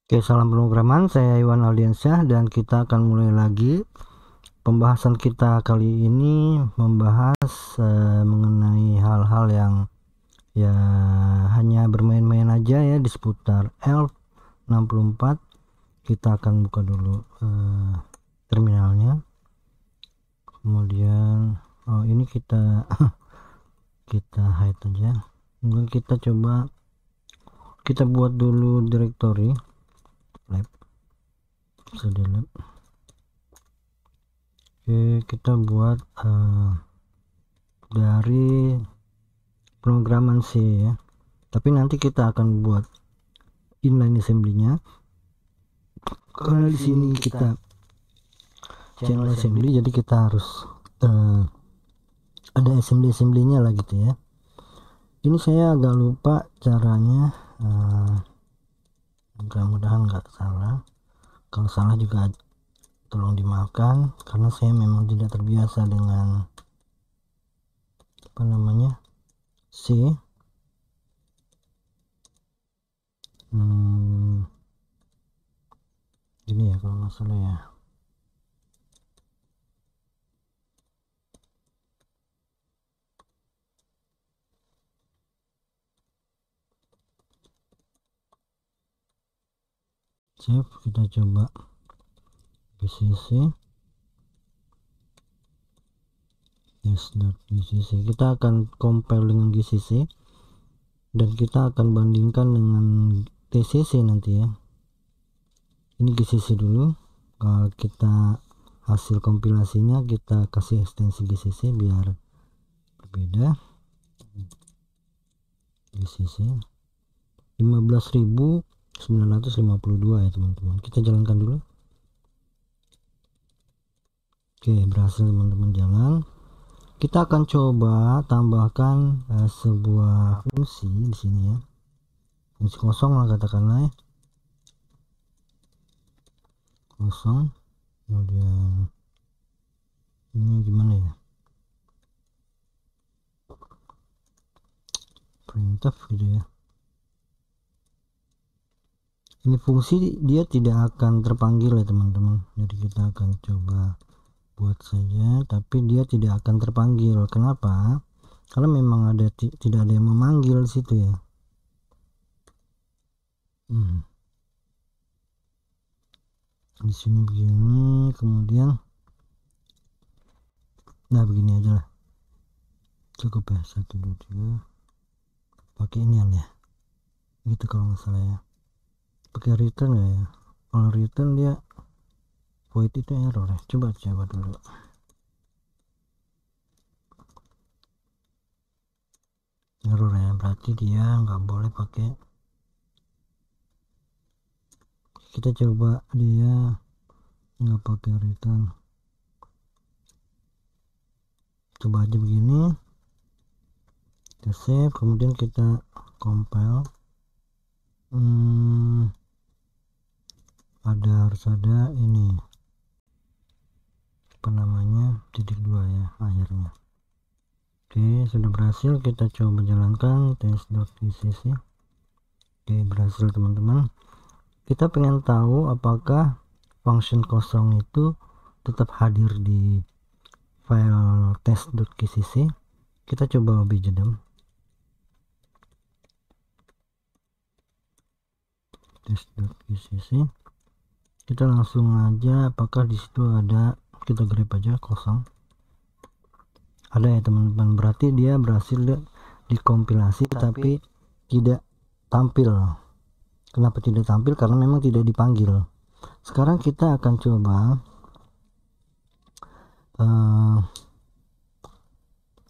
Oke, salam pemrograman, saya Iwan Aldiansyah dan kita akan mulai lagi. Pembahasan kita kali ini membahas mengenai hal-hal yang ya hanya bermain-main aja ya di seputar ELF 64. Kita akan buka dulu terminalnya. Kemudian ini kita kita hide aja. Kemudian kita coba kita buat dulu directory lab. Lab. Oke, kita buat dari pemrograman C ya, tapi nanti kita akan buat inline assembly-nya karena di sini kita channel assembly, jadi kita harus ada assembly-nya lah gitu ya. Ini saya agak lupa caranya, mudah-mudahan nggak salah. Kalau salah juga tolong dimaafkan karena saya memang tidak terbiasa dengan C. Gini ya kalau nggak salah ya. Save, kita coba GCC test.gcc. Kita akan compile dengan GCC dan kita akan bandingkan dengan TCC nanti ya. Ini GCC dulu. Kalau kita hasil kompilasinya kita kasih ekstensi GCC biar berbeda. GCC 15.952 ya teman-teman. Kita jalankan dulu. Oke, berhasil teman-teman jalan. Kita akan coba tambahkan sebuah fungsi di sini ya, fungsi kosong lah katakanlah ya. Kosong. Kemudian ini gimana ya, printf gitu ya. Ini fungsi dia tidak akan terpanggil ya teman-teman, jadi kita akan coba buat saja, tapi dia tidak akan terpanggil. Kenapa? Karena memang tidak ada yang memanggil di situ ya. Di sini begini, kemudian nah begini aja lah, cukup ya, 1 2 3 pakai inian ya gitu kalau nggak salah ya. Pakai return ya, kalau return dia void itu error ya. Coba dulu. Error ya, berarti dia nggak boleh pakai. Kita coba dia nggak pakai return, coba aja begini. Kita save, kemudian kita compile. Harus ada ini titik 2 ya akhirnya. Oke, sudah berhasil. Kita coba jalankan test.gcc. Oke, berhasil teman-teman. Kita pengen tahu apakah function kosong itu tetap hadir di file test.gcc. Kita coba objdem test.gcc. Kita langsung aja apakah di situ ada, kita grab aja kosong. Ada ya teman-teman, berarti dia berhasil dikompilasi tapi tidak tampil. Kenapa tidak tampil? Karena memang tidak dipanggil. Sekarang kita akan coba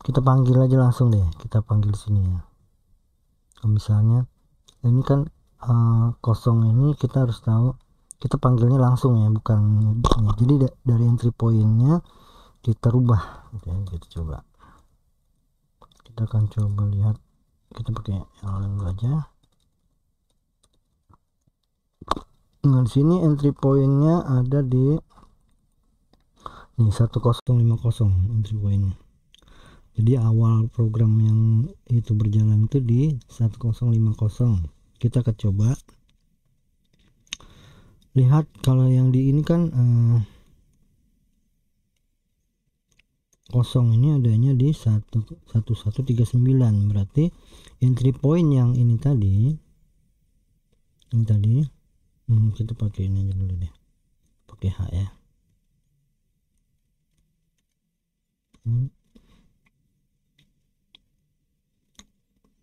kita panggil aja langsung deh. Kita panggil sini ya. Misalnya ini kan kosong, ini kita harus tahu kita panggilnya langsung ya, bukan ya. Jadi dari entry pointnya kita rubah gitu ya. Kita coba, kita akan coba lihat, kita pakai yang dulu aja. Nah di sini entry pointnya ada di nih 1050 entry pointnya. Jadi awal program yang itu berjalan itu di 1050. Kita akan coba lihat kalau yang di ini kan kosong ini adanya di 1139, berarti entry point yang ini tadi kita pakai ini aja dulu deh, pakai H ya.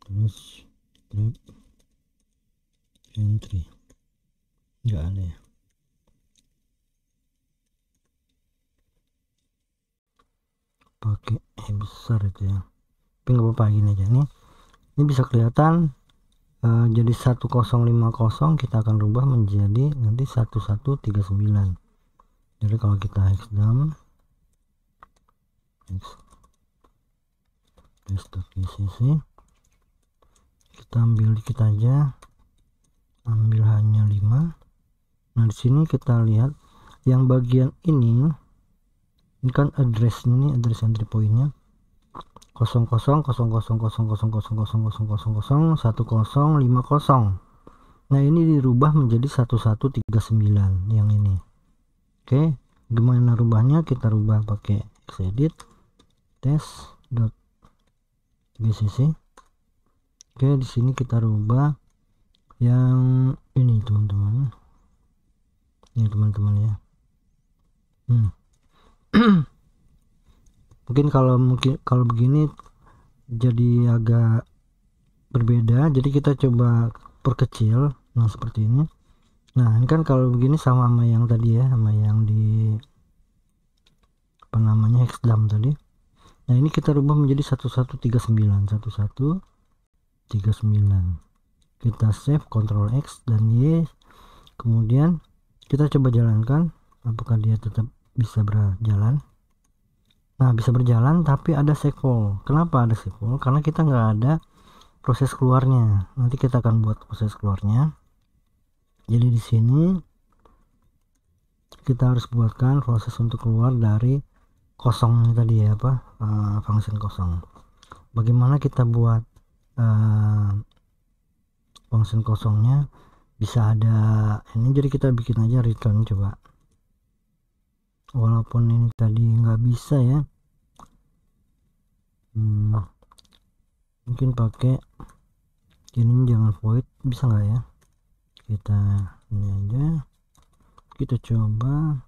Terus grab entry nggak ada ya, pakai E besar itu ya, tapi nggak apa-apa, gini aja nih. Ini bisa kelihatan jadi 1050, kita akan rubah menjadi nanti 1139. Jadi kalau kita hexdam x.gcc, kita ambil dikit aja, ambil hanya 5. Nah di sini kita lihat yang bagian ini kan address, ini address entry pointnya 00000000001050. Nah ini dirubah menjadi 1139 yang ini. Oke, gimana rubahnya? Kita rubah pakai xedit test.gcc. Oke, di sini kita rubah yang ini teman-teman, ini teman-teman ya. mungkin kalau begini jadi agak berbeda, jadi kita coba perkecil. Nah seperti ini. Nah ini kan kalau begini sama yang tadi ya, sama yang di apa namanya hexdam tadi. Nah ini kita rubah menjadi 1139. Kita save, Ctrl X dan Y, kemudian kita coba jalankan apakah dia tetap bisa berjalan. Nah bisa berjalan tapi ada segwall. Kenapa ada segwall? Karena kita nggak ada proses keluarnya. Nanti kita akan buat proses keluarnya. Jadi di sini kita harus buatkan proses untuk keluar dari kosong tadi ya, function kosong. Bagaimana kita buat function kosongnya? Bisa ada ini, jadi kita bikin aja return coba. Walaupun ini tadi nggak bisa ya, mungkin pakai ini jangan void, bisa nggak ya? Kita ini aja, kita coba.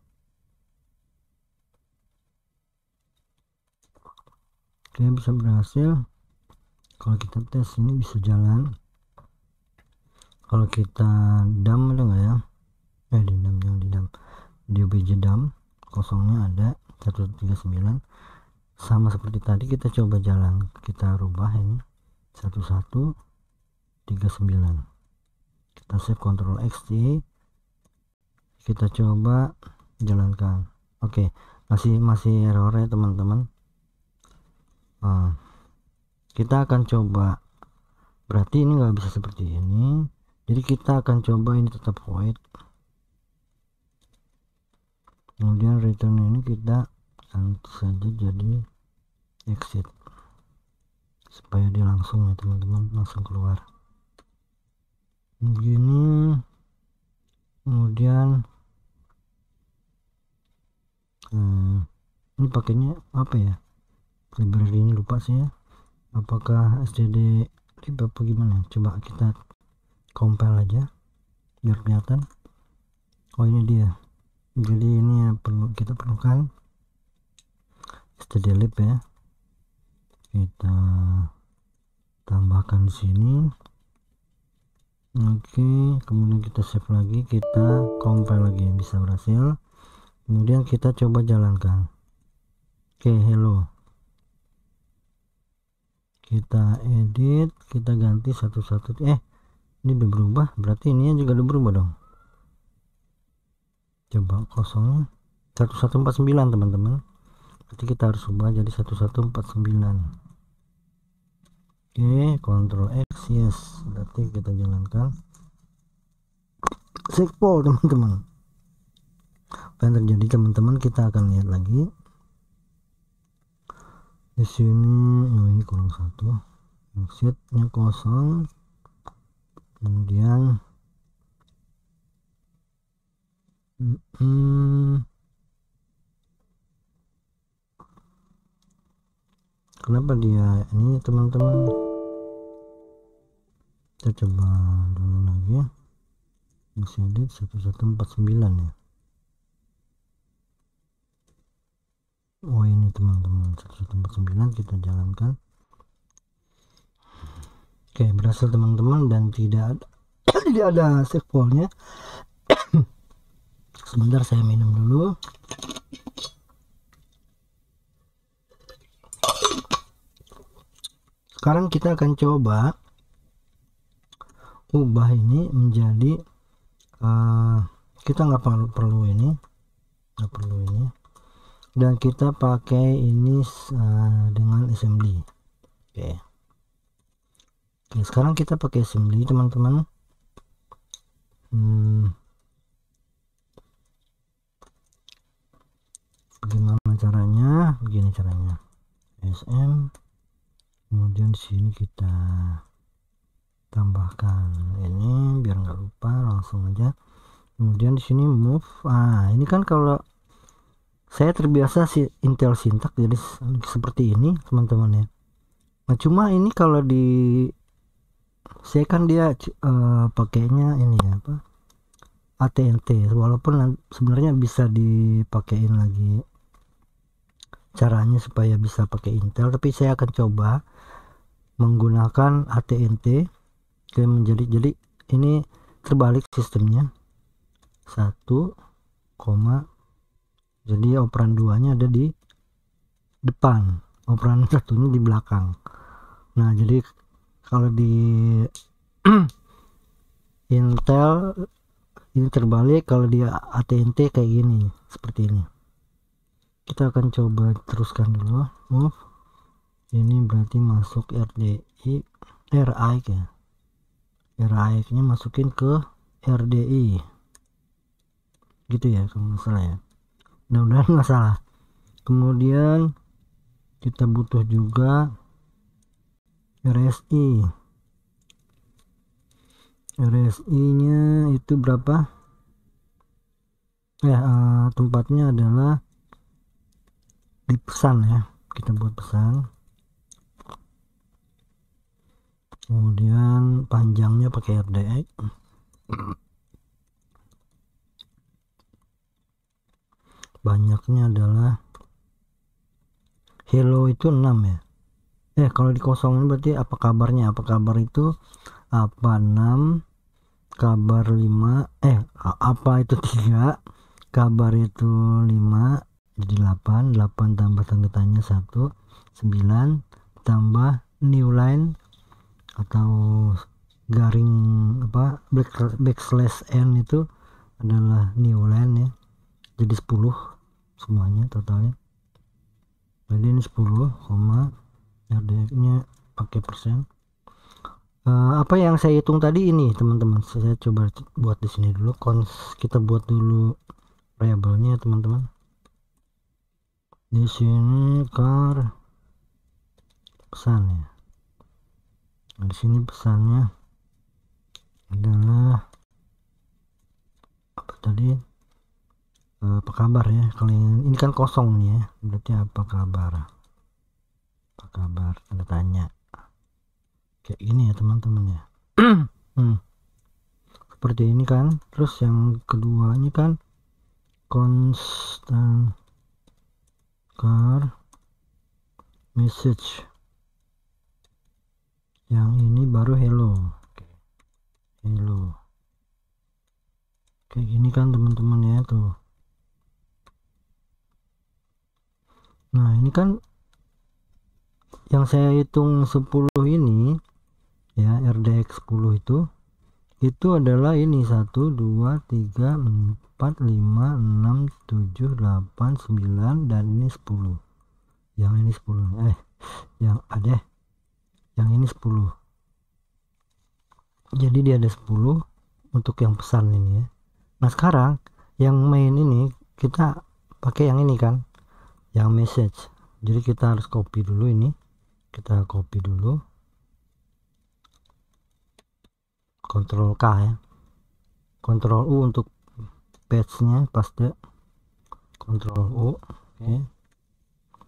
Oke, bisa berhasil. Kalau kita tes ini bisa jalan. Kalau kita dam ada nggak ya? Di dam, jangan di dam, di obj dam kosongnya ada 139. Sama seperti tadi kita coba jalan, kita rubah ini 1139. Kita save, Ctrl X, Y, kita coba jalankan. Oke, masih error ya teman-teman. Kita akan coba, berarti ini nggak bisa seperti ini, jadi kita akan coba ini tetap void, kemudian return ini kita ganti saja jadi exit supaya dia langsung ya teman-teman, langsung keluar begini. Kemudian ini pakainya apa ya, library ini lupa sih ya, apakah std lib apa gimana, coba kita compile aja biar kelihatan. Oh ini dia, jadi ini ya kita perlukan std lib ya, kita tambahkan di sini. Oke, kemudian kita save lagi, kita compile lagi, bisa berhasil. Kemudian kita coba jalankan. Oke, hello, kita edit, kita ganti ini udah berubah, berarti ini juga udah berubah dong. Coba kosongnya 1149 teman-teman, berarti kita harus ubah jadi 1149. Oke, Ctrl X, yes, berarti kita jalankan segwall teman-teman. Apa yang terjadi teman-teman, kita akan lihat lagi di sini. Ini kurang satu, exitnya kosong, kemudian Kenapa dia ini teman-teman? Kita coba dulu lagi ya. Masih ada 1149 ya. Oh ini teman-teman 1149 kita jalankan. Oke, berhasil teman-teman, dan tidak ada save file-nya. Sebentar saya minum dulu. Sekarang kita akan coba ubah ini menjadi kita nggak perlu ini, dan kita pakai ini dengan assembly. Oke, sekarang kita pakai assembly teman-teman. Bagaimana caranya? Begini caranya. SM, kemudian di sini kita tambahkan ini biar nggak lupa, langsung aja. Kemudian di sini move. Ini kan kalau saya terbiasa Intel Syntax, jadi seperti ini teman-teman ya. Nah cuma ini kalau di saya kan dia pakainya ini ya, apa, AT&T, walaupun sebenarnya bisa dipakein lagi caranya supaya bisa pakai Intel, tapi saya akan coba menggunakan AT&T jadi ini terbalik sistemnya. 1, jadi operan 2 nya ada di depan, operan 1 nya di belakang. Nah jadi kalau di Intel ini terbalik, kalau di AT&T kayak gini, seperti ini. Kita akan coba teruskan dulu. Move ini berarti masuk RDI RAIC ya, RAIC nya masukin ke RDI gitu ya kalau nggak salah ya, mudah-mudahan nggak salah. Kemudian kita butuh juga RSI nya itu berapa ya, tempatnya adalah di pesan ya, kita buat pesan. Kemudian panjangnya pakai RDI. Banyaknya adalah hello itu 6 ya. Kalau dikosongin berarti apa kabarnya, apa kabar itu apa 6, kabar 5, apa itu 3, kabar itu 5, jadi 8 tambah tanda tanya 1, 9 tambah new line atau garing apa backslash n itu adalah new line ya, jadi 10 semuanya totalnya. Jadi ini 10, RDF nya pakai persen. Apa yang saya hitung tadi ini teman-teman, saya coba buat di sini dulu. Kita buat dulu variabelnya teman-teman. Di sini car pesan ya. Nah, di sini pesannya adalah apa tadi? Apa kabar ya? Kalau ini kan kosong nih ya, berarti apa kabar? Apa kabar? Tanda tanya. Kayak gini ya teman-teman ya. Seperti ini kan. Terus yang keduanya kan constant car message, yang ini baru hello. Hello kayak gini kan teman-teman ya tuh. Nah ini kan yang saya hitung 10 ini ya, RDX 10 itu adalah ini 1 2 3 4 5 6 7 8 9 dan ini 10. Yang ini 10 yang ada yang ini 10. Jadi dia ada 10 untuk yang pesan ini ya. Nah sekarang yang main ini kita pakai yang ini kan, yang message. Jadi kita harus copy dulu ini, kita copy dulu, Ctrl K ya, Ctrl U untuk patch-nya paste, Ctrl U. Oke.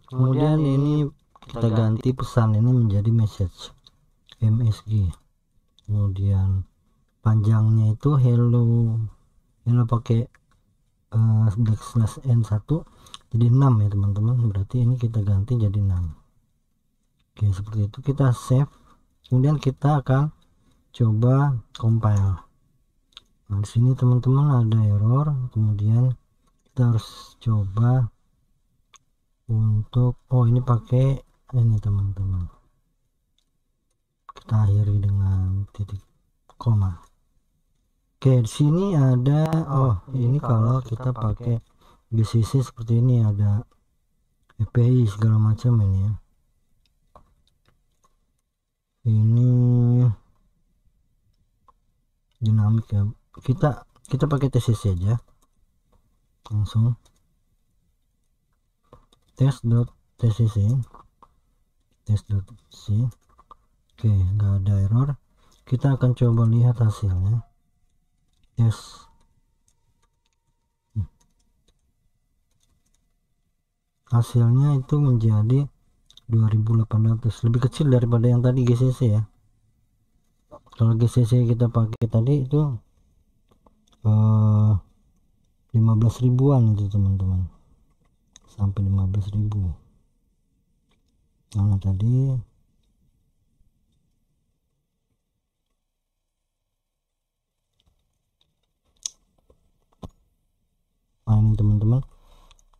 Kemudian ini kita ganti pesan ini menjadi message MSG. Kemudian panjangnya itu hello pakai backslash n1 jadi 6 ya teman-teman, berarti ini kita ganti jadi 6. Oke, seperti itu. Kita save, kemudian kita akan coba compile. Nah, di sini teman-teman ada error, kemudian kita harus coba untuk ini pakai ini teman-teman, kita akhiri dengan titik koma. Oke, di sini ada ini kalau kita pakai GCC seperti ini, ada API segala macam ini ya. Ini dinamik ya. Kita pakai TCC aja. Langsung test.tcc test.c. Oke, nggak ada error. Kita akan coba lihat hasilnya. Yes. Hasilnya itu menjadi 2800, lebih kecil daripada yang tadi GCC ya. Kalau GCC kita pakai tadi itu 15 ribuan itu teman-teman, sampai 15.000. Nah tadi ini teman-teman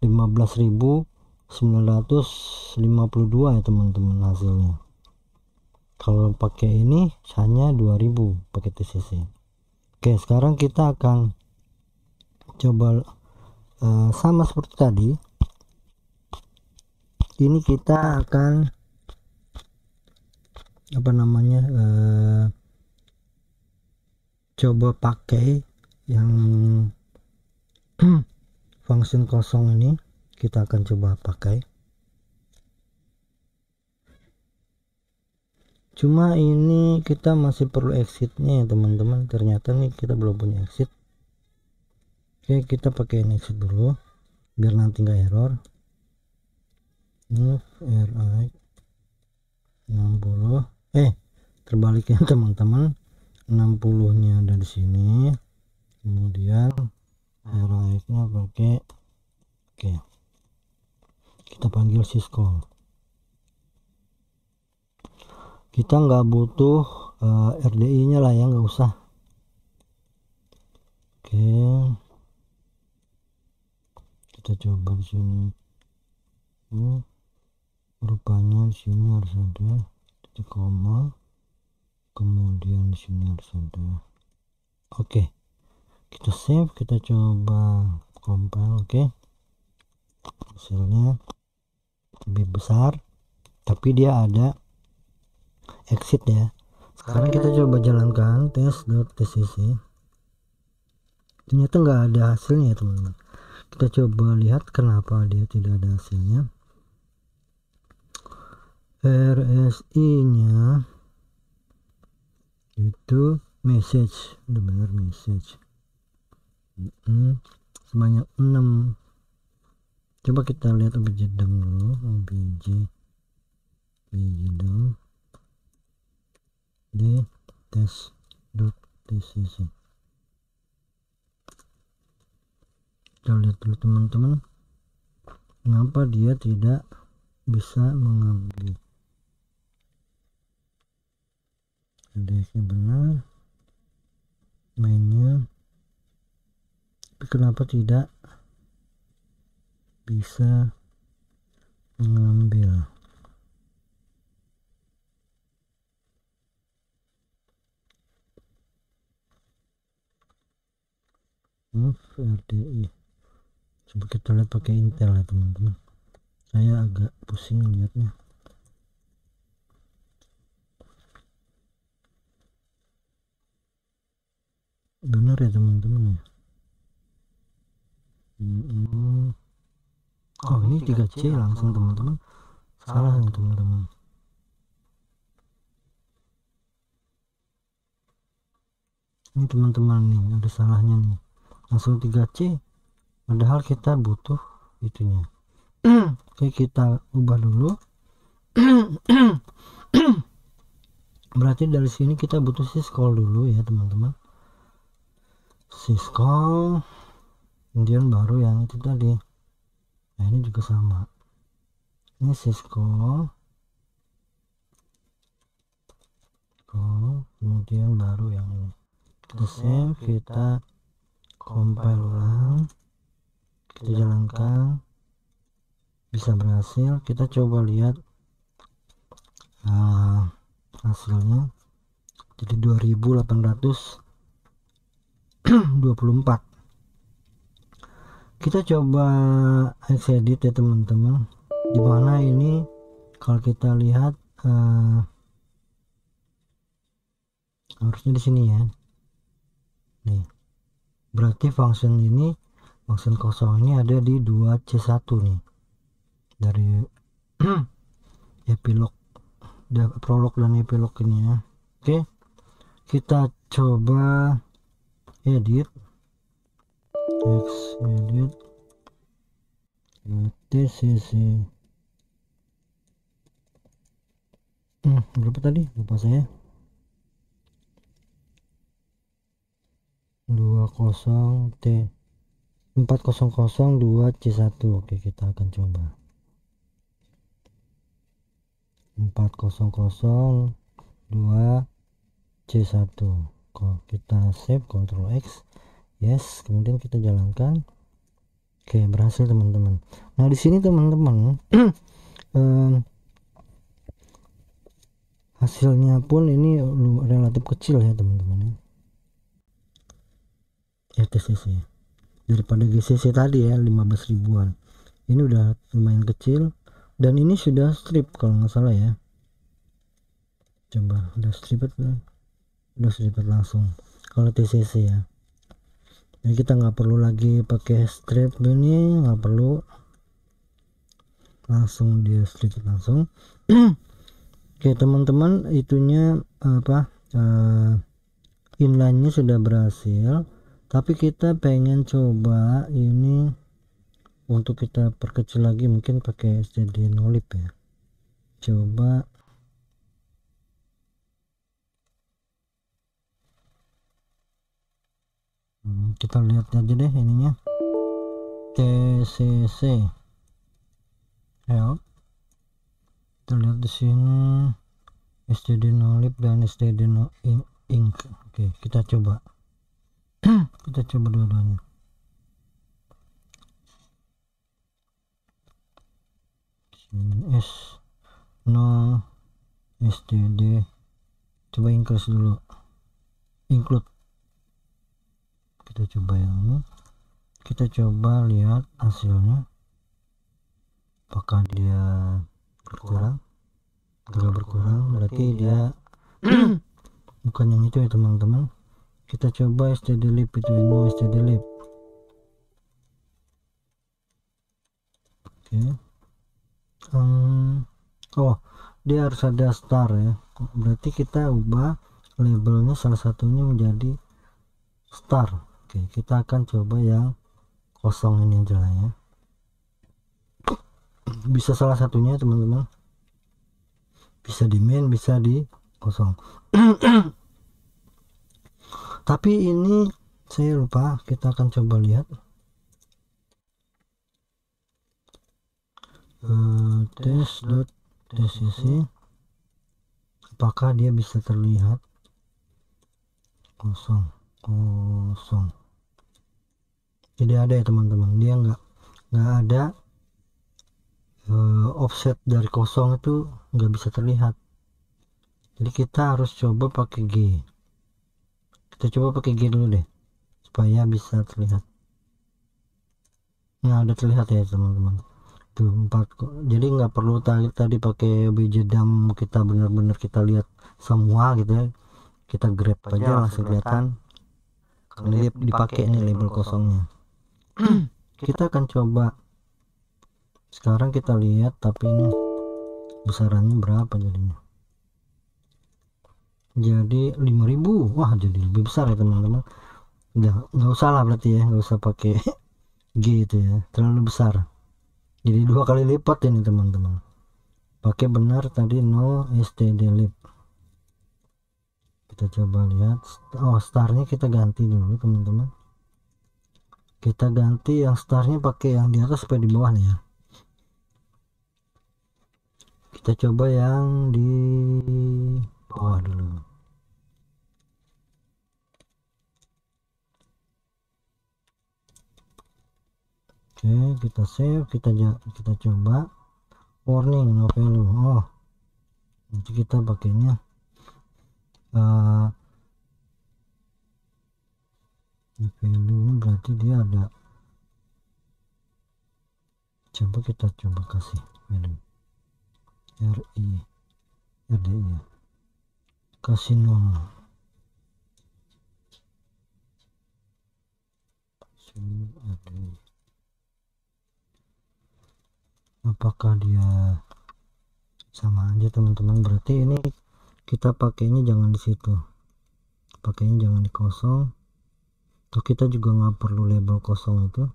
15.952 ya teman-teman hasilnya. Kalau pakai ini hanya 2000 pakai TCC. Oke, sekarang kita akan coba sama seperti tadi. Ini kita akan coba pakai yang function kosong ini, kita akan coba pakai. Cuma ini kita masih perlu exitnya ya teman-teman, ternyata nih kita belum punya exit. Oke, kita pakai exit dulu biar nanti nggak error. Move RI 60, terbalik ya teman-teman, 60 nya ada di sini, kemudian RI nya pakai oke, kita panggil syscall. Kita nggak butuh RDI nya lah ya, nggak usah. Oke, kita coba di sini. Rupanya di sini harus ada titik koma, kemudian di sini harus ada. Oke, kita save, kita coba compile. Oke, hasilnya lebih besar, tapi dia ada exit ya. Sekarang kita coba jalankan test.tcc. Ternyata nggak ada hasilnya teman-teman. Kita coba lihat kenapa dia tidak ada hasilnya. RSI nya itu message, udah bener message sebanyak 6. Coba kita lihat obj dump dulu, obj dump di test.tcc. Kita lihat dulu teman-teman, kenapa dia tidak bisa mengambil. LDS-nya benar, mainnya, tapi kenapa tidak bisa mengambil. RDI, coba kita lihat pakai Intel ya teman-teman, saya agak pusing lihatnya. Benar ya teman-teman ya. Ini 3C langsung teman-teman, salah nih teman-teman. Ini teman-teman nih ada salahnya nih, langsung 3C, padahal kita butuh itunya. Oke, kita ubah dulu. Berarti dari sini kita butuh syscall dulu ya teman-teman, syscall, kemudian baru yang itu tadi. Nah ini juga sama, ini syscall, kemudian baru yang ini. Kita save, kita compile ulang, kita jalankan, bisa berhasil. Kita coba lihat hasilnya, jadi 2824. Kita coba edit ya teman-teman, dimana ini kalau kita lihat harusnya di sini ya. Nih, berarti function ini, function kosong ini ada di 2C1 nih, dari epilog, prolog dan epilog ini ya. Oke, kita coba edit, text edit, tcc. Berapa tadi, lupa saya, 20T 4002C1. Oke, kita akan coba 4002C1. Kok kita save, Ctrl X, yes, kemudian kita jalankan. Oke, berhasil teman-teman. Nah di sini teman-teman hasilnya pun ini relatif kecil ya teman-teman ya, TCC daripada GCC tadi ya 15 ribuan. Ini udah lumayan kecil, dan ini sudah strip kalau nggak salah ya. Coba udah striped langsung kalau TCC ya. Jadi kita nggak perlu lagi pakai strip, ini nggak perlu, langsung dia strip langsung. Oke teman-teman, itunya apa, inline-nya sudah berhasil, tapi kita pengen coba ini untuk kita perkecil lagi, mungkin pakai std nolib ya. Coba kita lihat aja deh ininya, tcc help. Kita lihat di sini std nolib dan std ink. Oke, kita coba kita coba dua-duanya. S no std, coba increase dulu, include. Kita coba yang ini, kita coba lihat hasilnya apakah dia berkurang. Kalau berkurang berarti dia bukan yang itu ya teman-teman. Kita coba stdlib, itu no stdlib. Oke. Oh, dia harus ada star ya, berarti kita ubah labelnya salah satunya menjadi star. Oke, kita akan coba yang kosong ini aja lah ya, bisa salah satunya teman-teman, bisa di main, bisa di kosong. Tapi ini saya lupa, kita akan coba lihat test.tcc apakah dia bisa terlihat kosong. Jadi ada ya teman-teman, dia nggak ada offset dari kosong, itu nggak bisa terlihat. Jadi kita harus coba pakai G. Kita coba pakai G dulu deh supaya bisa terlihat. Nah udah terlihat ya teman-teman, itu 4. Jadi nggak perlu tadi pakai obj dam, kita benar-benar kita lihat semua gitu ya, kita grab aja langsung kelihatan karena dia dipakai ini label kosongnya. Kita akan coba sekarang, kita lihat, tapi ini besarannya berapa jadinya. Jadi 5000. Wah, jadi lebih besar ya teman-teman. udah nggak usah lah berarti ya, nggak usah pakai G itu ya, terlalu besar. Jadi 2 kali lipat ini teman-teman. Pakai benar tadi no stdlib. Kita coba lihat. Oh, startnya kita ganti dulu teman-teman. Kita ganti yang startnya pakai yang di atas supaya di bawah nih ya. Kita coba yang di bawah dulu. Oke, kita save, kita coba warning no value. Oh, nanti kita pakainya value ini berarti dia ada. Coba kita coba kasih value RDI ya, kasih 0. Apakah dia sama aja teman-teman? Berarti ini kita pakainya jangan di situ, pakainya jangan di kosong. Atau kita juga nggak perlu label kosong itu,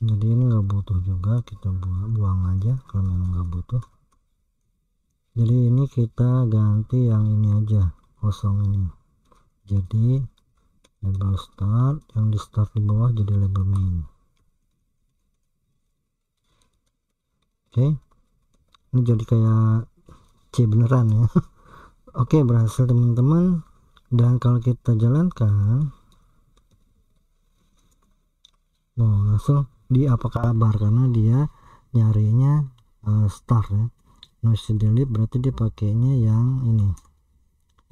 jadi ini nggak butuh juga, kita buang aja kalau memang nggak butuh. Jadi ini kita ganti yang ini aja, kosong ini jadi label start, yang di start di bawah jadi label main. Oke, ini jadi kayak C beneran ya. Oke, berhasil teman-teman. Dan kalau kita jalankan, langsung di apa kabar, karena dia nyarinya start ya, no delete, berarti dia pakainya yang ini,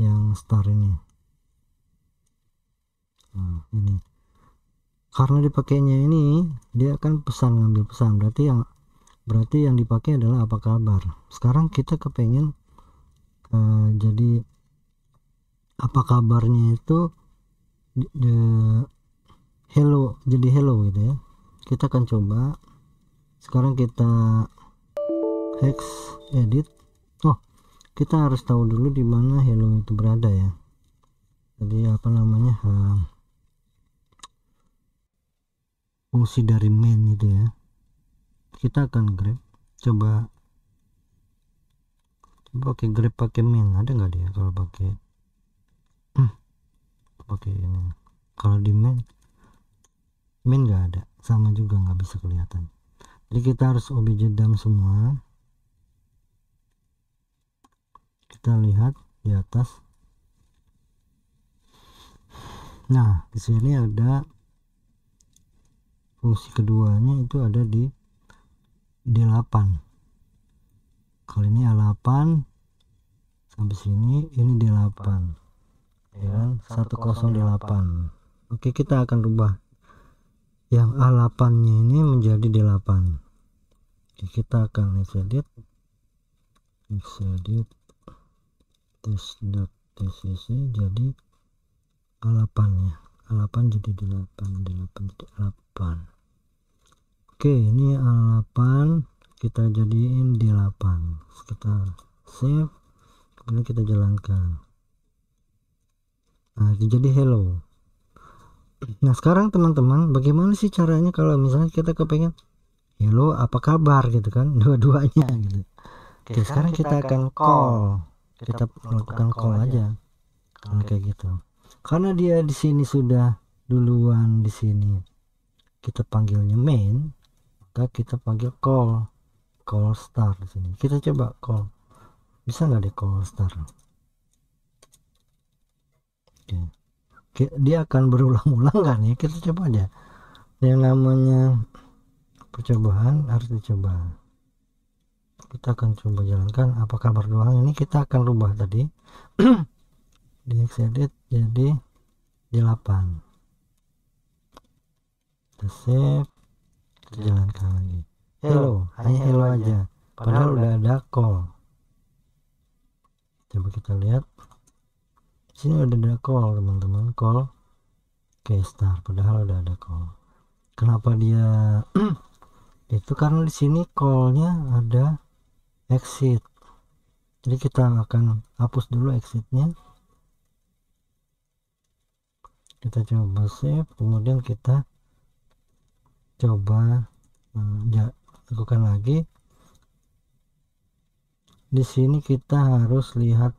yang start ini. Nah, ini karena dipakainya ini dia akan pesan, ngambil pesan, berarti yang dipakai adalah apa kabar. Sekarang kita kepengen jadi apa kabarnya itu hello, jadi hello gitu ya. Kita akan coba. Sekarang kita hex edit. Oh, kita harus tahu dulu di mana hello itu berada ya. Jadi apa namanya, fungsi dari main itu ya. Kita akan grab, coba pakai grab, pakai main, ada nggak dia kalau pakai pakai ini. Kalau di main nggak ada, sama juga nggak bisa kelihatan. Jadi kita harus obj dam semua. Kita lihat di atas. Nah, di sini ada fungsi keduanya, itu ada di D8. Kalau ini A8 sampai sini, ini D8 ya kan, 108. Oke, kita akan rubah yang A8 nya ini menjadi D8. Oke, kita akan edit test.tcc jadi A8 ya, A8 jadi D8 jadi A8. Oke, ini A8 kita jadiin D8, kita save, kemudian kita jalankan. Nah, jadi hello. Nah, sekarang teman-teman, bagaimana sih caranya kalau misalnya kita kepengen hello apa kabar gitu kan, dua-duanya gitu. Oke, sekarang kita akan call, kita melakukan call aja kalau kayak gitu. Karena dia di sini sudah duluan, di sini kita panggilnya main, maka kita panggil call start di sini. Kita coba call, bisa nggak deh call start? Oke, dia akan berulang-ulang kan ya, kita coba aja. Yang namanya percobaan harus dicoba. Kita akan coba jalankan apa kabar doang, ini kita akan rubah tadi di edit jadi 8. Kita save, kita jalankan lagi. Hello, hanya hello aja, padahal udah ada call. Coba kita lihat, sini udah ada call teman-teman, call ke start, padahal udah ada call. Kenapa dia itu karena di sini callnya ada exit, jadi kita akan hapus dulu exitnya. Kita coba save, kemudian kita coba lakukan lagi. Di sini kita harus lihat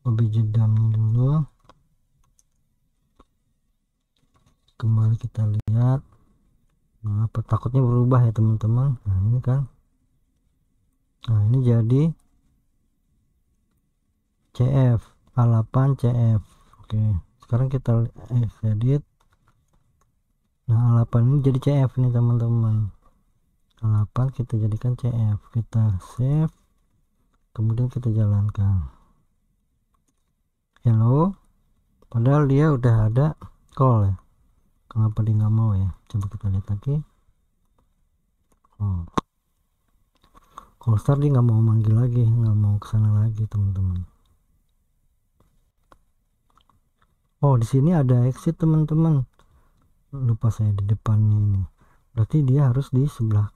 objek dummy dulu, kembali kita lihat. Nah, takutnya berubah ya teman-teman. Nah ini kan, nah ini jadi CF A8 CF. Oke, sekarang kita edit. Nah A8 ini jadi CF nih teman-teman. A8 kita jadikan CF, kita save, kemudian kita jalankan. Hello, padahal dia udah ada call ya, kenapa dia nggak mau ya? Coba kita lihat lagi. Call start dia nggak mau manggil lagi, nggak mau kesana lagi teman-teman. Oh di sini ada exit teman-teman, lupa saya di depannya ini, berarti dia harus di sebelah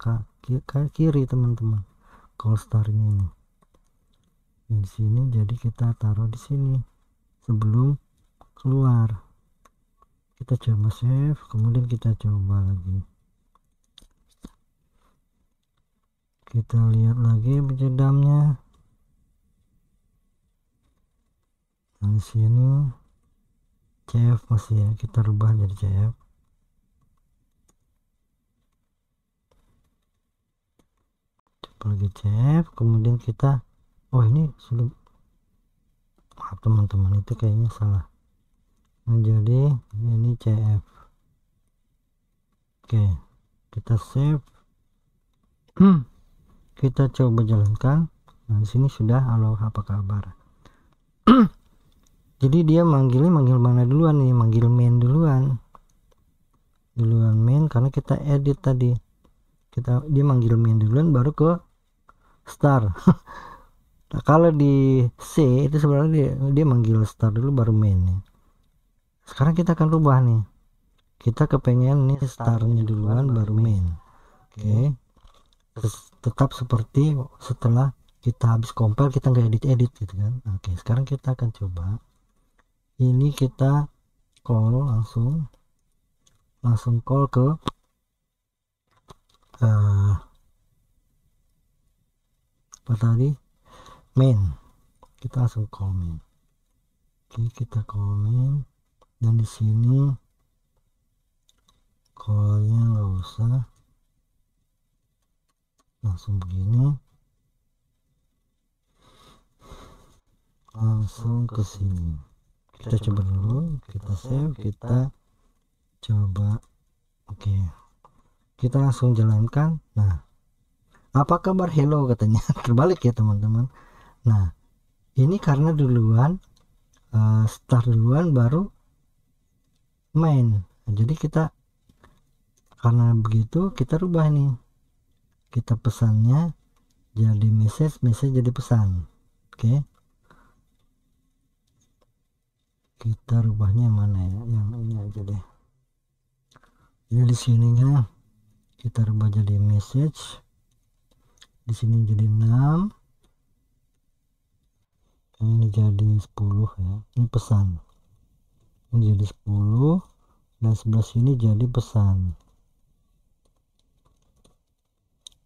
kiri teman-teman. Call start ini di sini, jadi kita taruh di sini sebelum keluar. Kita coba save, kemudian kita coba lagi, kita lihat lagi pejedamnya. Nah di sini CF masih ya, kita rubah jadi CF. Coba lagi CF, kemudian kita, oh ini sudah, teman-teman itu kayaknya salah, menjadi ini CF. Oke, kita save. Kita coba jalankan. Nah di sini sudah, halo apa kabar. Jadi dia manggil mana duluan nih? Manggil main duluan main, karena kita edit tadi. Dia manggil main duluan baru ke start. Nah, kalau di C itu sebenarnya dia manggil start dulu baru main ya. Sekarang kita akan rubah nih. Kita kepengen nih startnya duluan baru main. Oke. Tetap seperti setelah kita habis compile, kita nggak edit gitu kan. Oke, sekarang kita akan coba. Ini kita call langsung call ke apa tadi, main. Kita langsung call main. Oke, kita call main, dan di sini callnya nggak usah, langsung begini, langsung ke sini. Kita coba dulu, kita save, kita coba. Oke, kita langsung jalankan. Nah, apa kabar, hello katanya. Terbalik ya teman-teman. Nah ini karena duluan start duluan baru main. Nah, jadi kita, karena begitu kita rubah nih, kita pesannya jadi message jadi pesan. Oke, kita rubahnya mana ya, yang ini aja deh. Jadi di sininya kita rubah jadi message, di sini jadi 6, ini jadi 10 ya, ini pesan, ini jadi 10, dan sebelah sini jadi pesan.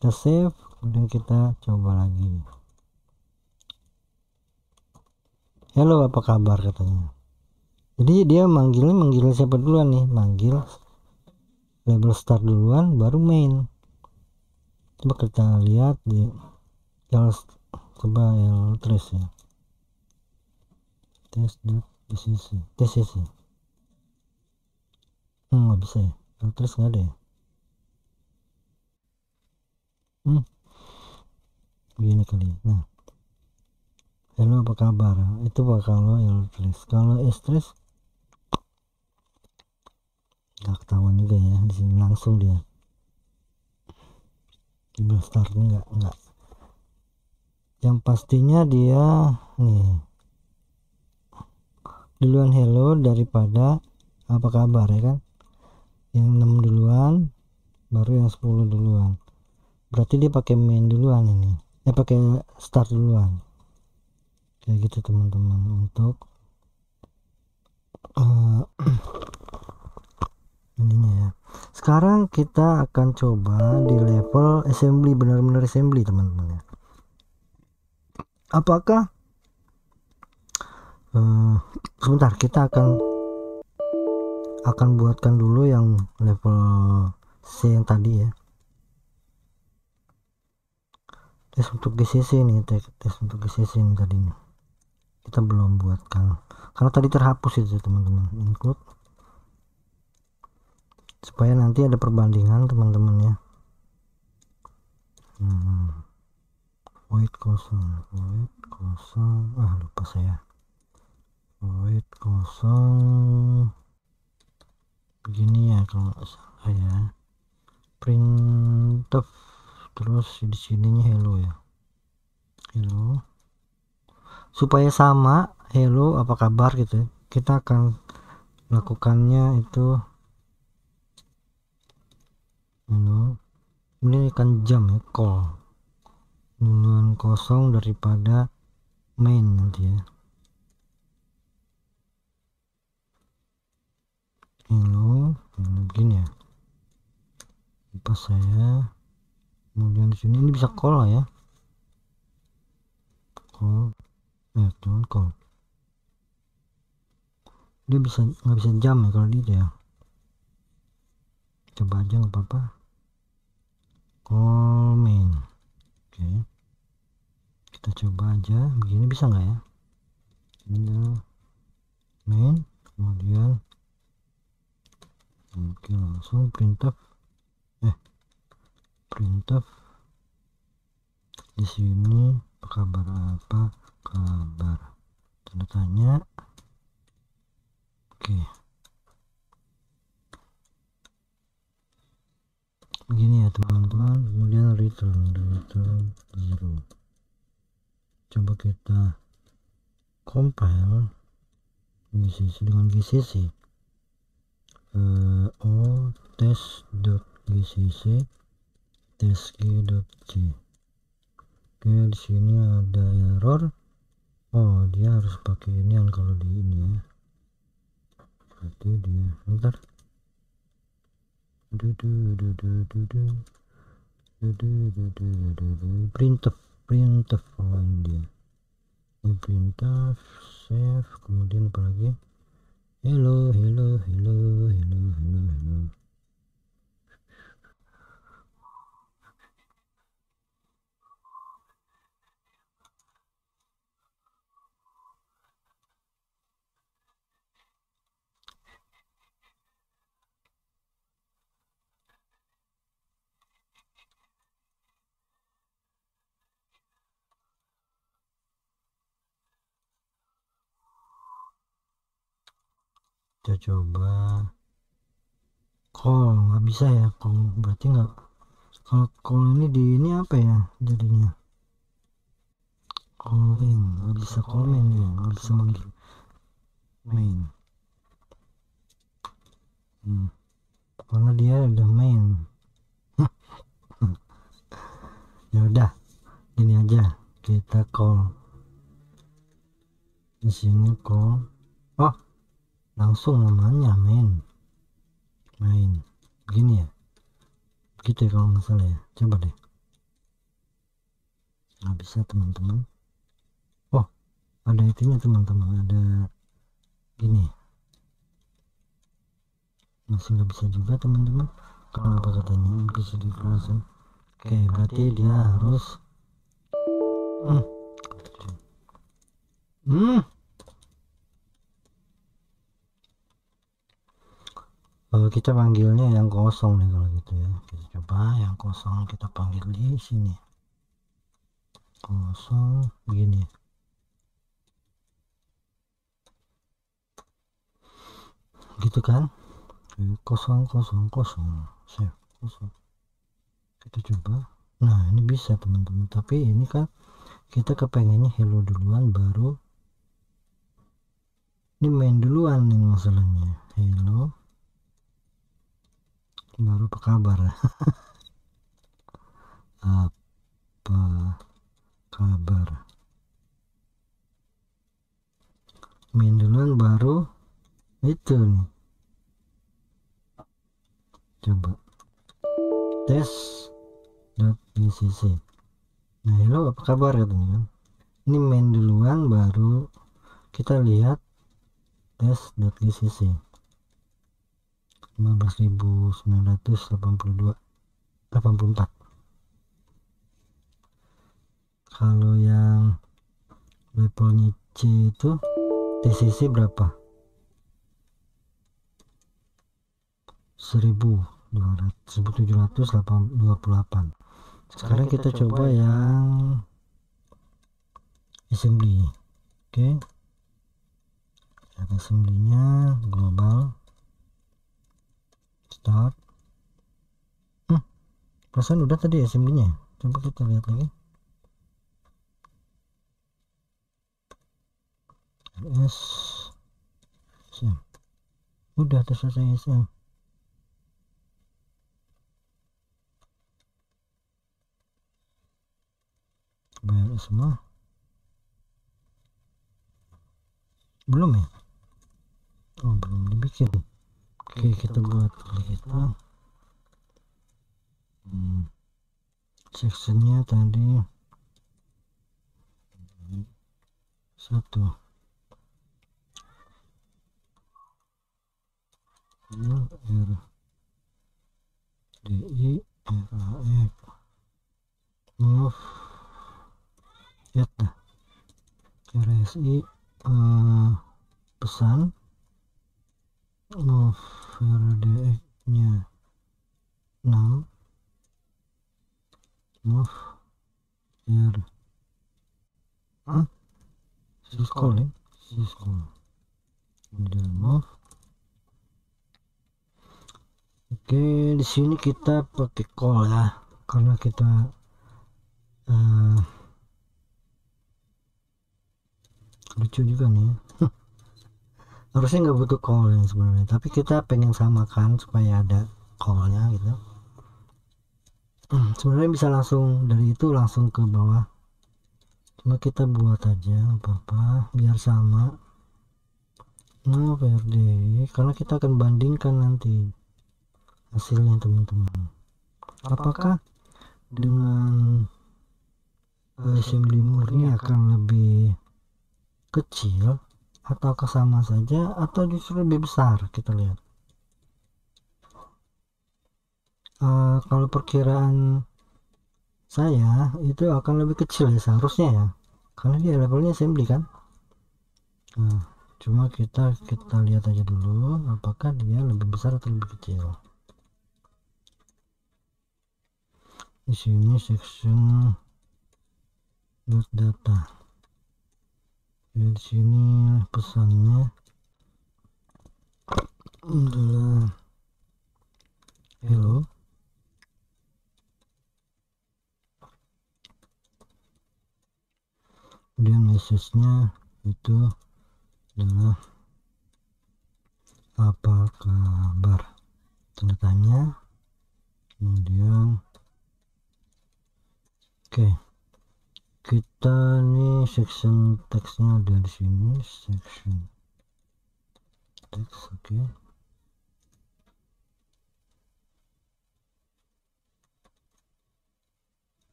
Kita save, kemudian kita coba lagi. Hello apa kabar katanya. Jadi dia manggil siapa duluan nih? Manggil label start duluan baru main. Coba kita lihat di coba trace ya, test.dcc nggak bisa ya, trace nggak ada ya. Begini kali. Nah, hello apa kabar, itu kalau trace. Kalau trace nggak ketahuan juga ya, di sini langsung dia di start enggak. Yang pastinya dia nih duluan hello daripada apa kabar ya kan. Yang 6 duluan baru yang 10 duluan, berarti dia pakai main duluan ini, pakai start duluan, kayak gitu teman-teman. Untuk ininya ya. Sekarang kita akan coba di level assembly, benar-benar assembly teman-teman ya. Apakah sebentar, kita akan buatkan dulu yang level C yang tadi ya. Tes untuk GCC nih, tes untuk GCC ini tadi nih. Kita belum buatkan karena tadi terhapus itu teman-teman, include, supaya nanti ada perbandingan teman-teman ya. Void kosong, lupa saya. Void kosong begini ya kalau nggak salah ya, printf, terus di sininya hello ya, hello, supaya sama hello apa kabar gitu ya. Kita akan lakukannya itu hello, ini kan jam ya, call dengan kosong daripada main nanti ya, hello begini ya, lupa saya. Kemudian di sini ini bisa call lah ya, call tuh call, dia bisa nggak bisa jam ya kalau dia ya. Coba aja nggak apa-apa, call main. Oke, kita coba aja begini, bisa nggak ya, ini main, kemudian oke langsung printf, printf di sini apa kabar tanda tanya. Oke, begini ya teman-teman. Kemudian return 0. Coba kita compile GCC dengan GCC test.gcc test.g. Oke, di sini ada error. Oh, dia harus pakai ini yang kalau di ini ya. Berarti dia bentar. Printf oh ini dia. Ini printf, save, kemudian apa lagi? Hello. Kita coba call, nggak bisa ya call, berarti nggak. Kalau call ini di ini apa ya jadinya, calling nggak bisa, comment ya nggak bisa manggil main. Karena dia udah main. Ya udah, ini aja kita call di sini, call, oh langsung namanya main begini ya, gitu ya kalau nggak salah ya. Coba deh, nggak bisa teman-teman. Oh, ada itunya teman-teman, ada gini, masih nggak bisa juga teman-teman. Kenapa katanya bisa di kelasan? Oke, berarti dia harus kita panggilnya yang kosong nih kalau gitu ya. Kita coba yang kosong, kita panggil di sini kosong begini gitu kan, kosong save kosong. Kita coba, nah ini bisa teman-teman, tapi ini kan kita kepengennya hello duluan, baru ini main duluan nih masalahnya, hello baru apa kabar. Apa kabar, main duluan baru Itu nih, coba tes.gcc. Nah, hello apa kabar katanya kan. Ini main duluan baru kita lihat tes.gcc. 15.982 84. Kalau yang levelnya C itu TCC berapa? 1728. Sekarang kita coba yang assembly. Oke, assembly-nya global start. Perasaan udah tadi assembly-nya. Coba kita lihat lagi. SM. Udah selesai SM. Bayar semua. Belum ya? Oh, belum dibikin. Oke, kita buat kita sectionnya tadi 1 RDI RAF move ya RSI pesan move RDX nya 6 move syscalling model move. Oke, di sini kita pakai call ya, karena kita lucu juga nih. Harusnya nggak butuh call ya sebenarnya, tapi kita pengen samakan supaya ada callnya gitu. Sebenarnya bisa langsung dari itu langsung ke bawah, cuma kita buat aja apa-apa biar sama. Nah, PRD karena kita akan bandingkan nanti hasilnya teman-teman, apakah dengan assembly murni akan lebih kecil ataukah sama saja atau justru lebih besar. Kita lihat. Kalau perkiraan saya itu akan lebih kecil ya seharusnya ya, karena dia levelnya assembly kan. Cuma kita lihat aja dulu apakah dia lebih besar atau lebih kecil. Di sini section data. Di sini pesannya adalah hello. Kemudian message-nya itu adalah apa kabar, tanda tanya. Kemudian oke, kita nih section teksnya ada di sini, section teks. Oke,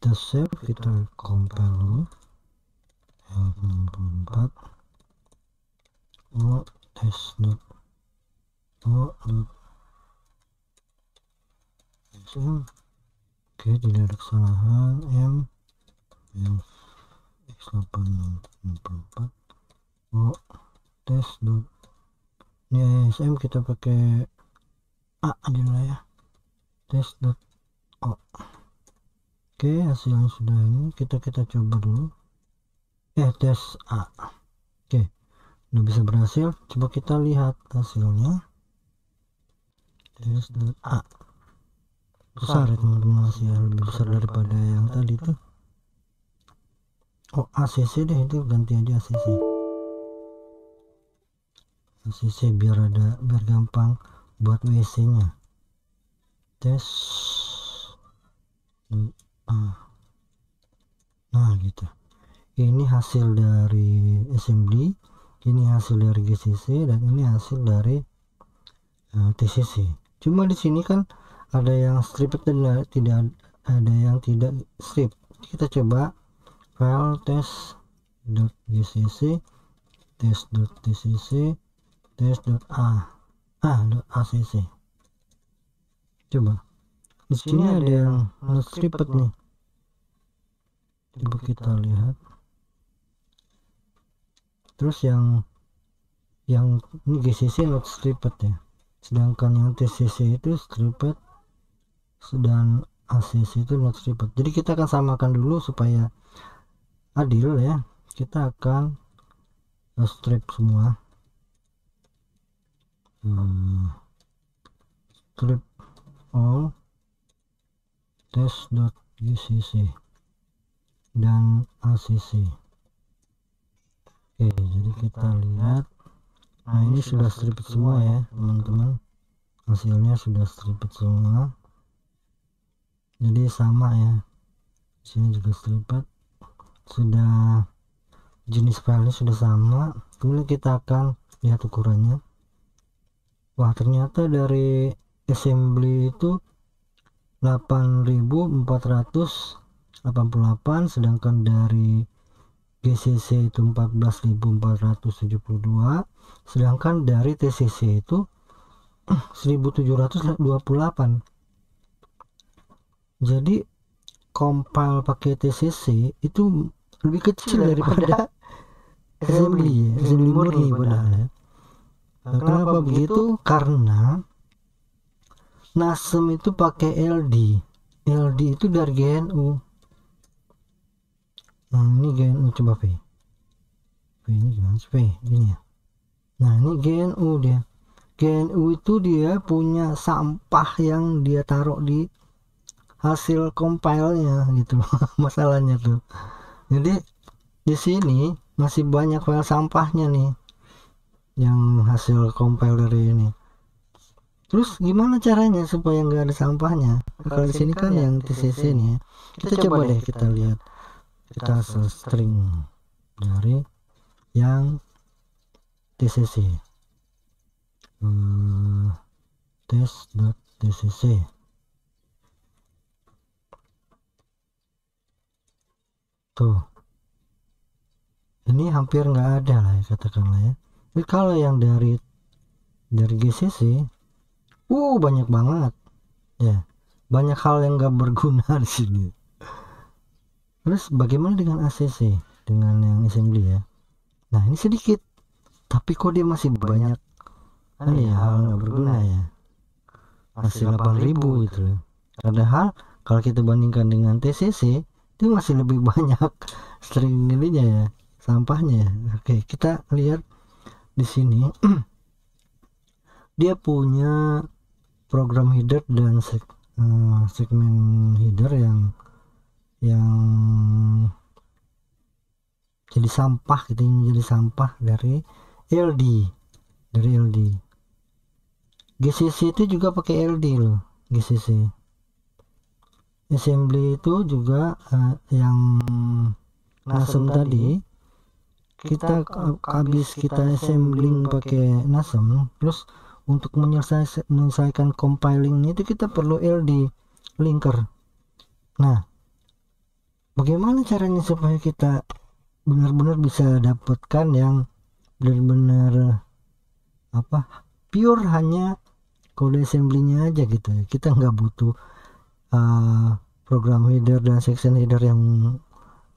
kita save, kita compile dulu. L64 oke, tidak ada kesalahan. x864 test. Ini ASM kita pakai A aja lah ya, test.o. Oke, hasilnya sudah ini, kita coba dulu tes A. Oke, udah bisa berhasil. Coba kita lihat hasilnya. tes.a besar ya teman-teman, masih lebih besar daripada yang tadi tuh. Oh, ACC deh, itu ganti aja ACC biar gampang buat WC nya. Tes nah gitu, ini hasil dari assembly ini hasil dari GCC dan ini hasil dari TCC. Cuma di sini kan ada yang stripped dan tidak ada yang tidak strip. Kita coba file test.gcc, test.tcc, test.acc. Coba di sini ada yang not stripped nih. Coba kita lihat. Terus yang ini GCC not stripped ya, sedangkan yang TCC itu stripped dan ACC itu not stripped. Jadi kita akan samakan dulu supaya adil ya. Kita akan strip semua, strip all test.gcc dan ACC. Oke, jadi kita lihat, nah ini sudah stripped semua ya teman-teman, hasilnya sudah stripped semua, jadi sama ya. Sini juga stripped, sudah jenis filenya sudah sama. Kemudian kita akan lihat ukurannya. Wah, ternyata dari assembly itu 8.488, sedangkan dari GCC itu 14.472, sedangkan dari TCC itu 1.728. Jadi compile pakai TCC itu lebih kecil daripada assembly murni padahal ya. Kenapa begitu? Karena NASM itu pakai LD itu dari GNU. Nah ini GNU, coba V ini gimana V gini ya. Nah ini GNU, GNU itu dia punya sampah yang dia taruh di hasil compile-nya gitu masalahnya tuh. Jadi di sini masih banyak file sampahnya nih yang hasil compile dari ini. Terus gimana caranya supaya nggak ada sampahnya? Kalau di sini kan yang TCC nih ya. Kita coba deh kita lihat. Kita string dari yang TCC, test.tcc. Tuh, ini hampir nggak ada lah ya, katakanlah ya. Tapi kalau yang dari GCC, banyak banget ya, banyak hal yang nggak berguna di sini. Terus bagaimana dengan ACC, dengan yang assembly ya? Nah ini sedikit, tapi kok dia masih banyak kan ya hal nggak berguna ya, masih 8.000 gitu loh. Padahal kalau kita bandingkan dengan TCC itu masih lebih banyak string ininya ya, sampahnya ya. Oke, kita lihat di sini dia punya program header dan segmen header yang jadi sampah gitu, jadi sampah dari LD. GCC itu juga pakai LD loh, GCC. Assembly itu juga yang NASM tadi kita habis kita assembling pakai NASM, terus untuk menyelesaikan compiling itu kita perlu LD linker. Nah, bagaimana caranya supaya kita benar-benar bisa dapatkan yang benar-benar pure hanya kode assembly-nya aja gitu ya. Kita nggak butuh program header dan section header yang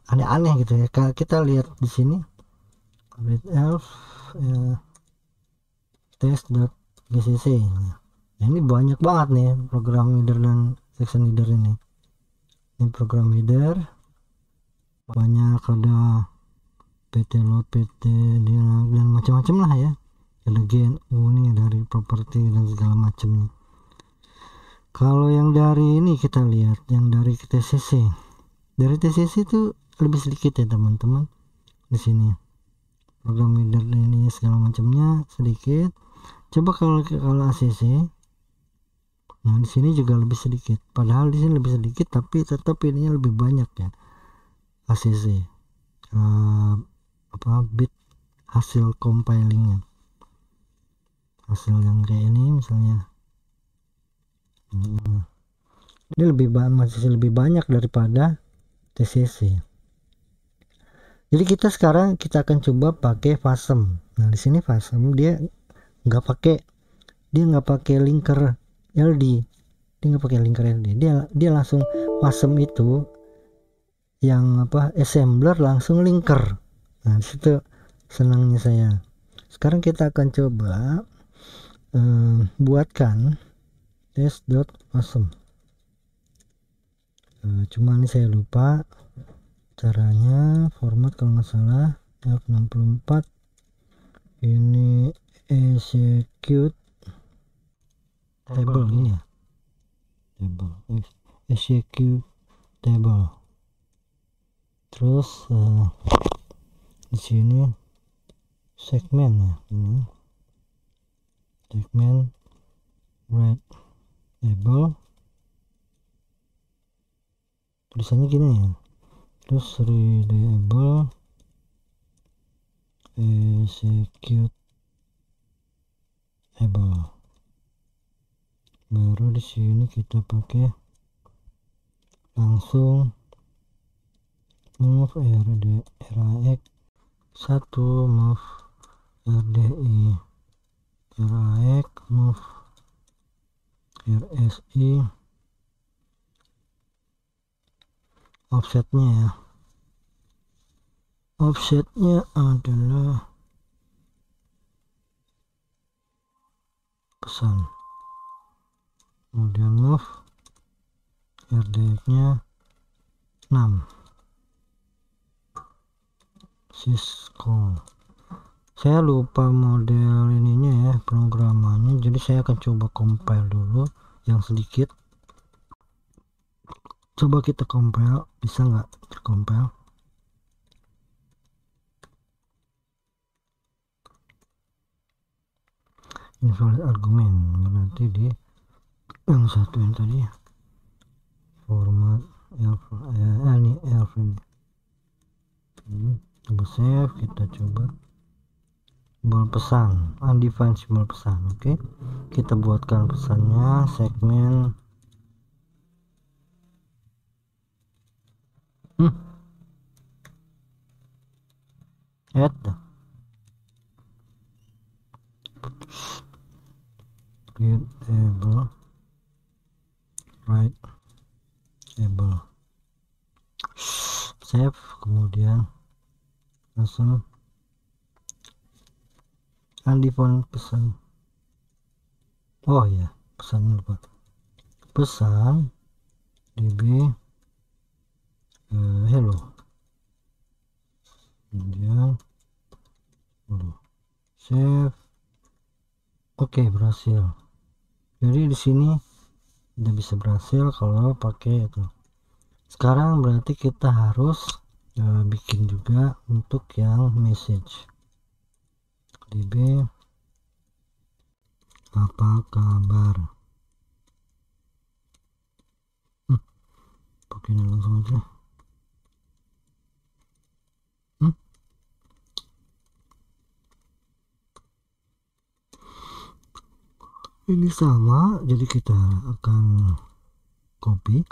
aneh-aneh gitu ya. Kita lihat di sini elf test.gcc. Nah, ini banyak banget nih program header dan section header ini. Ini program header banyak, ada PT load, PT dan macam-macam lah ya. Ada GNU nih dari properti dan segala macamnya. Kalau yang dari ini kita lihat yang dari TCC. Dari TCC itu lebih sedikit ya teman-teman. Di sini program header ini segala macamnya sedikit. Coba kalau ACC. Nah, di sini juga lebih sedikit. Padahal di sini lebih sedikit tapi tetap ininya lebih banyak ya. ACC. Bit hasil compilingnya, hasil yang kayak ini misalnya. Ini masih lebih banyak daripada TCC. Jadi kita sekarang akan coba pakai FASM. Nah di sini FASM dia nggak pakai linker LD, dia langsung FASM itu yang assembler langsung linker. Nah disitu senangnya saya. Sekarang kita akan coba buatkan test.fasm. Cuma ini saya lupa caranya, format kalau nggak salah F64. Ini execute table ini ya, execute table. Terus di sini segmen ya, ini segmen read table, tulisannya gini ya. Terus readable execute table. Baru di sini kita pakai langsung move RAX 1, move RDI RAX, move RSI, offsetnya ya, offsetnya adalah pesan, kemudian move RDX nya 6, syscall. Saya lupa model ininya ya, programannya, jadi saya akan coba compile dulu yang sedikit. Coba kita compile, bisa nggak tercompile? Invalid argumen, berarti di yang satu yang tadi format elf ini elf ini. Coba save, kita coba simbol pesan, undefined simbol pesan. Oke, kita buatkan pesannya, segmen add read able write able, save, kemudian langsung undefined pesan. Oh ya, pesannya lupa, pesan db hello, kemudian save. Oke, berhasil. Jadi di sini udah bisa berhasil kalau pakai itu. Sekarang berarti kita harus bikin juga untuk yang message, db apa kabar. Pakai ini langsung aja. Ini sama, jadi kita akan copy.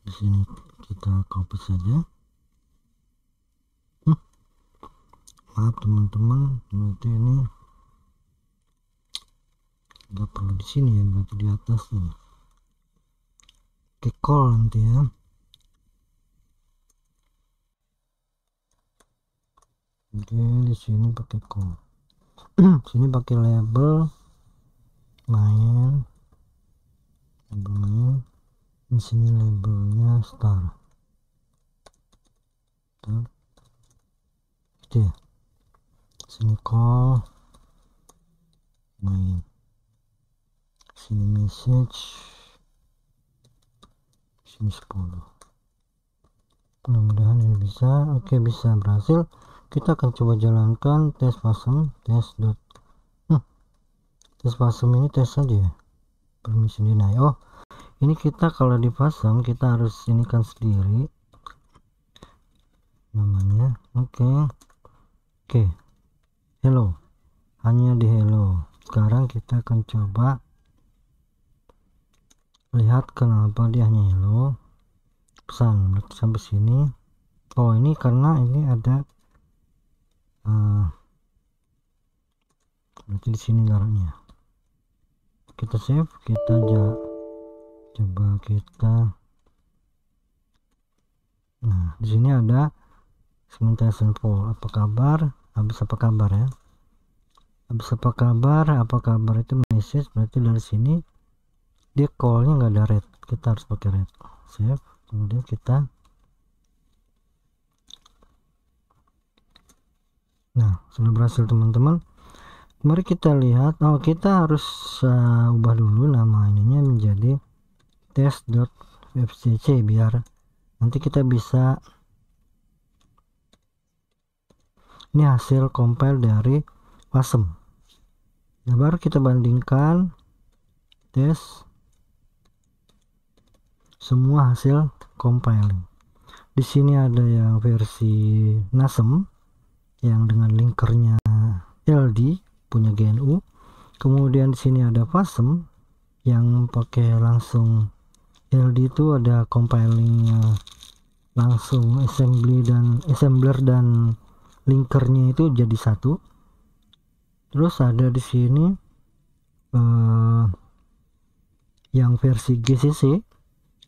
Di sini kita copy saja. Maaf teman-teman, berarti ini nggak perlu di sini ya, berarti di atas nih. Oke, call nanti ya. Oke, di sini pakai call. Sini pakai label main, di sini labelnya star, gitu ya. Sini call main, sini message, sini 10. Mudah-mudahan ini bisa. Oke, bisa, berhasil. Kita akan coba jalankan tes fasm, tes fasm ini tes saja ya, permission deny. Oh, ini kita kalau di fasm kita harus inikan sendiri namanya. Oke, Oke, hello, hanya di hello. Sekarang kita akan coba lihat kenapa dia hanya hello. Pesan sampai sini. Oh, ini karena ini ada berarti di sini taruhnya. Kita save, kita coba kita. Nah, di sini ada segmentation poll. Apa kabar? Habis apa kabar ya? Habis apa kabar? Apa kabar itu message. Berarti dari sini dia callnya nggak ada red. Kita harus pakai red. Save. Kemudian kita. Nah, sudah berhasil teman-teman. Mari kita lihat. Oh, kita harus ubah dulu nama ininya menjadi test.fcc biar nanti kita bisa, ini hasil compile dari Wasm. Nah, baru kita bandingkan tes semua hasil compiling. Di sini ada yang versi NASM yang dengan linkernya LD punya GNU. Kemudian di sini ada Wasm yang pakai langsung LD, itu ada compilingnya langsung assembler dan linkernya itu jadi satu. Terus ada di sini yang versi GCC,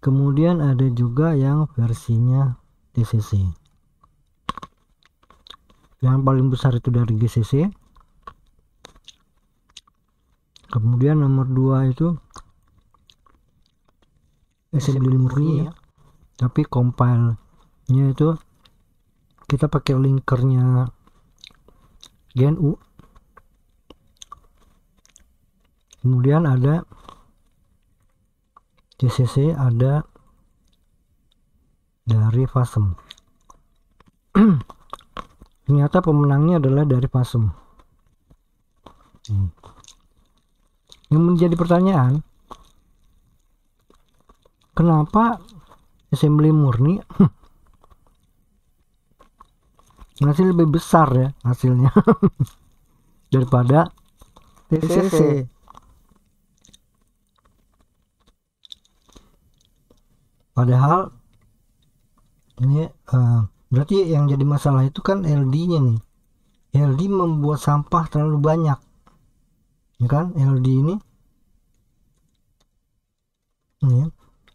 kemudian ada juga yang versinya TCC. Yang paling besar itu dari GCC, kemudian nomor 2 itu assembly murni ya, tapi compile-nya itu kita pakai linkernya GNU. Kemudian ada TCC, ada dari Wasm. Ternyata pemenangnya adalah dari Wasm. Yang menjadi pertanyaan, kenapa assembly murni masih lebih besar ya hasilnya daripada TCC? Padahal ini berarti yang jadi masalah itu kan LD-nya nih. LD membuat sampah terlalu banyak, ya kan? LD ini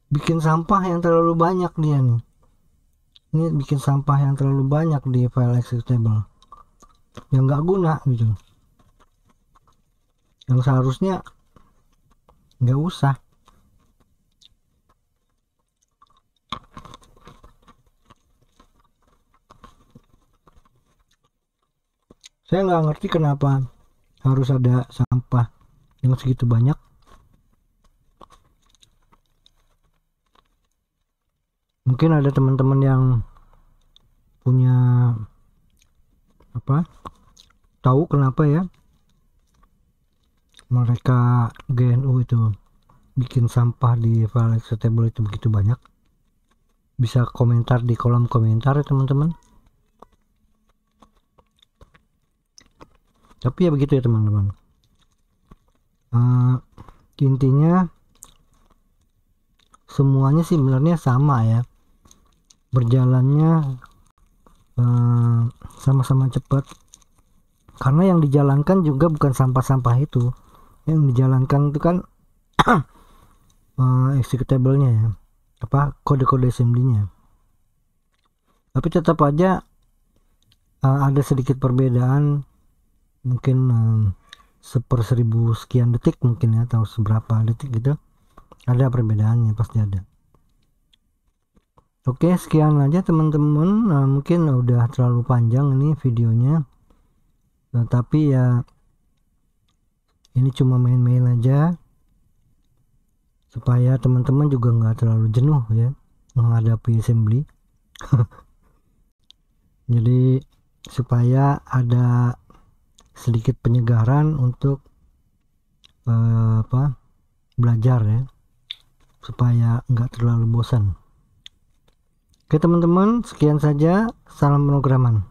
bikin sampah yang terlalu banyak dia nih. Ini bikin sampah yang terlalu banyak di file executable yang nggak guna gitu, yang seharusnya nggak usah. Saya nggak ngerti kenapa harus ada sampah yang segitu banyak. Mungkin ada teman-teman yang punya tahu kenapa ya mereka GNU itu bikin sampah di file executable itu begitu banyak. Bisa komentar di kolom komentar ya teman-teman. Tapi ya begitu ya teman-teman. Intinya semuanya sih sebenarnya sama ya, berjalannya sama-sama cepat, karena yang dijalankan juga bukan sampah-sampah itu, yang dijalankan itu kan executable-nya ya, kode-kode assembly-nya. Tapi tetap aja ada sedikit perbedaan, mungkin 1/1000 sekian detik mungkin ya, atau seberapa detik gitu, ada perbedaannya, pasti ada. Oke, sekian aja teman-teman. Mungkin udah terlalu panjang ini videonya, tapi ya ini cuma main-main aja supaya teman-teman juga nggak terlalu jenuh ya menghadapi assembly. Jadi supaya ada sedikit penyegaran untuk belajar ya, supaya nggak terlalu bosan. Oke teman-teman, sekian saja, salam pemrograman.